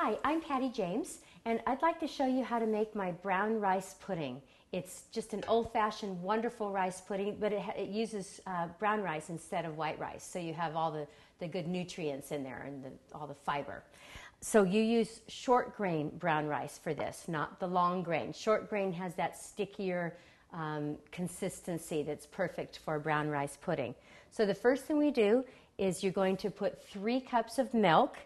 Hi, I'm Patty James, and I'd like to show you how to make my brown rice pudding. It's just an old-fashioned, wonderful rice pudding, but it uses brown rice instead of white rice, so you have all the good nutrients in there and all the fiber. So you use short grain brown rice for this, not the long grain. Short grain has that stickier consistency that's perfect for brown rice pudding. So the first thing we do is you're going to put 3 cups of milk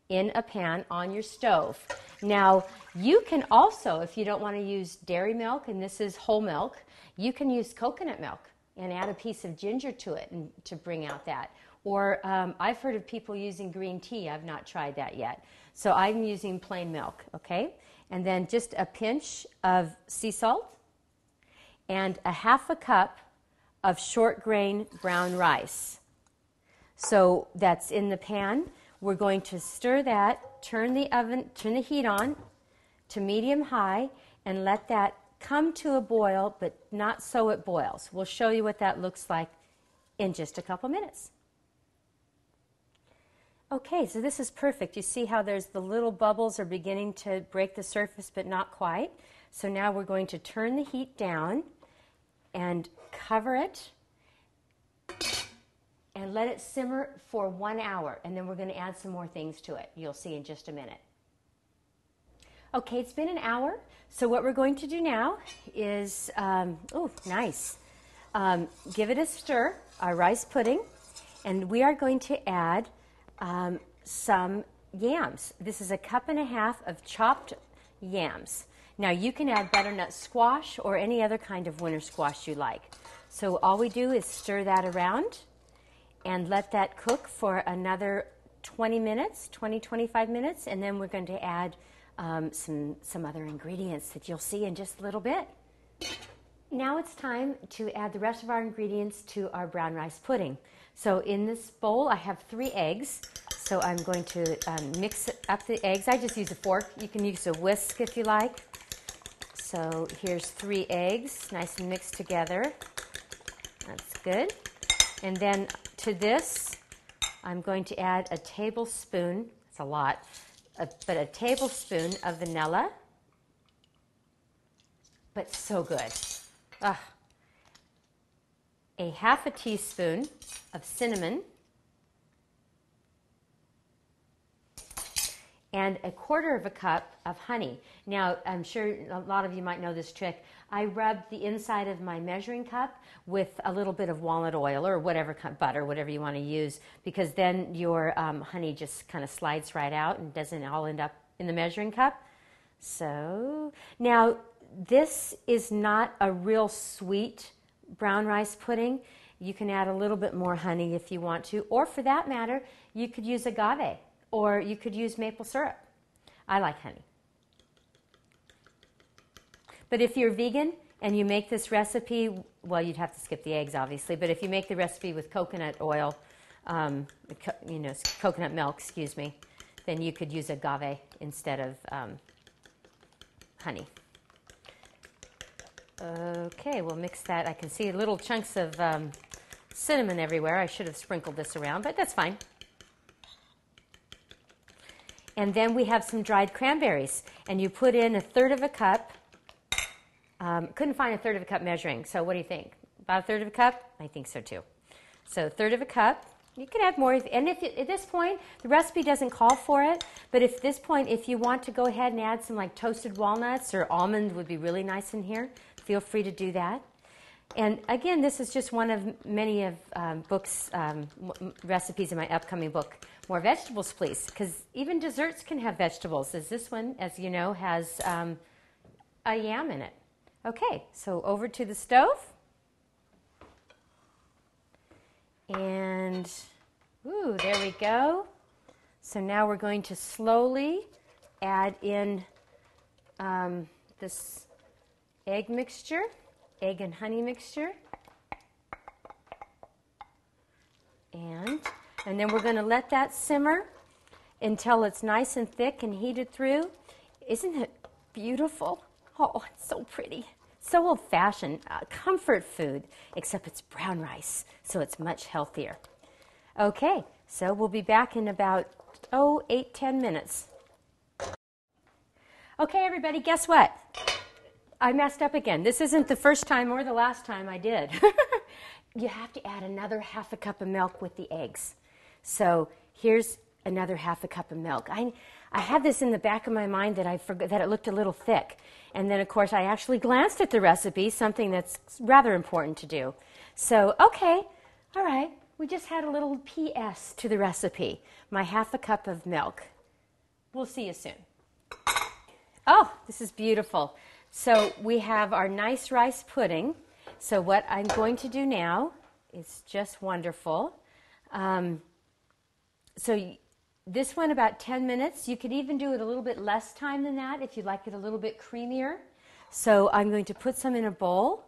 in a pan on your stove. Now, you can also, if you don't want to use dairy milk, and this is whole milk, you can use coconut milk and add a piece of ginger to it and to bring out that. Or I've heard of people using green tea. I've not tried that yet. So I'm using plain milk, okay? And then just a pinch of sea salt and a half a cup of short grain brown rice. So that's in the pan. We're going to stir that, turn the heat on to medium-high, and let that come to a boil, but not so it boils. We'll show you what that looks like in just a couple minutes. Okay, so this is perfect. You see how there's the little bubbles are beginning to break the surface, but not quite. So now we're going to turn the heat down and cover it and let it simmer for 1 hour, and then we're going to add some more things to it. You'll see in just a minute. Okay, it's been an hour, so what we're going to do now is, give it a stir, our rice pudding, and we are going to add some yams. This is 1.5 cups of chopped yams. Now you can add butternut squash or any other kind of winter squash you like. So all we do is stir that around and let that cook for another 20 minutes, 25 minutes, and then we're going to add some other ingredients that you'll see in just a little bit. Now it's time to add the rest of our ingredients to our brown rice pudding. So in this bowl I have 3 eggs, so I'm going to mix up the eggs. I just use a fork. You can use a whisk if you like. So here's 3 eggs, nice and mixed together. That's good. And then to this, I'm going to add a tablespoon, it's a lot, but a tablespoon of vanilla. But so good. A 1/2 teaspoon of cinnamon. And 1/4 cup of honey. Now, I'm sure a lot of you might know this trick. I rub the inside of my measuring cup with a little bit of walnut oil or whatever butter, whatever you want to use, because then your honey just kind of slides right out and doesn't all end up in the measuring cup. So, now this is not a real sweet brown rice pudding. You can add a little bit more honey if you want to, or for that matter, you could use agave. Or you could use maple syrup. I like honey. But if you're vegan and you make this recipe, well, you'd have to skip the eggs, obviously. But if you make the recipe with coconut oil, coconut milk, excuse me, then you could use agave instead of honey. Okay, we'll mix that. I can see little chunks of cinnamon everywhere. I should have sprinkled this around, but that's fine. And then we have some dried cranberries, and you put in 1/3 cup. Couldn't find 1/3 cup measuring, so what do you think? About 1/3 cup? I think so too. So 1/3 cup. You can add more, and if at this point the recipe doesn't call for it, but at this point, if you want to go ahead and add some like toasted walnuts or almond would be really nice in here. Feel free to do that. And again, this is just one of many of books, recipes in my upcoming book. More vegetables, please, because even desserts can have vegetables, as this one, as you know, has a yam in it. Okay, so over to the stove. And, there we go. So now we're going to slowly add in this egg mixture. Egg and honey mixture. And then we're going to let that simmer until it's nice and thick and heated through. Isn't it beautiful? Oh, it's so pretty. So old-fashioned, comfort food, except it's brown rice, so it's much healthier. Okay, so we'll be back in about 8-10 minutes. Okay, everybody, guess what? I messed up again. This isn't the first time or the last time I did. You have to add another half a cup of milk with the eggs. So here's another half a cup of milk. I had this in the back of my mind that I forgot that it looked a little thick. And then, of course, I actually glanced at the recipe, something that's rather important to do. So, okay, all right, we just had a little PS to the recipe. My half a cup of milk. We'll see you soon. Oh, this is beautiful. So we have our nice rice pudding. So what I'm going to do now is just wonderful. This one about 10 minutes. You could even do it a little bit less time than that if you'd like it a little bit creamier. So I'm going to put some in a bowl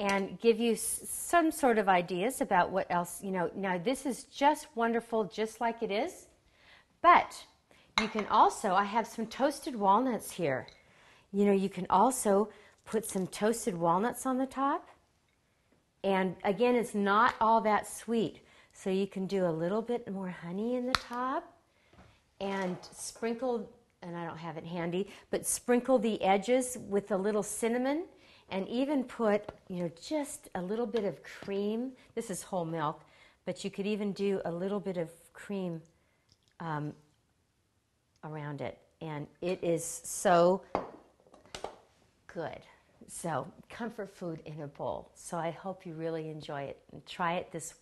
and give you some sort of ideas about what else, Now this is just wonderful just like it is. But you can also, I have some toasted walnuts here. You can also put some toasted walnuts on the top. And again, it's not all that sweet. So you can do a little bit more honey in the top and sprinkle, and I don't have it handy, but sprinkle the edges with a little cinnamon and even put, just a little bit of cream. This is whole milk, but you could even do a little bit of cream around it. And it is so good. So comfort food in a bowl. So I hope you really enjoy it and try it this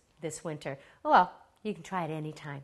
winter. Well, you can try it anytime.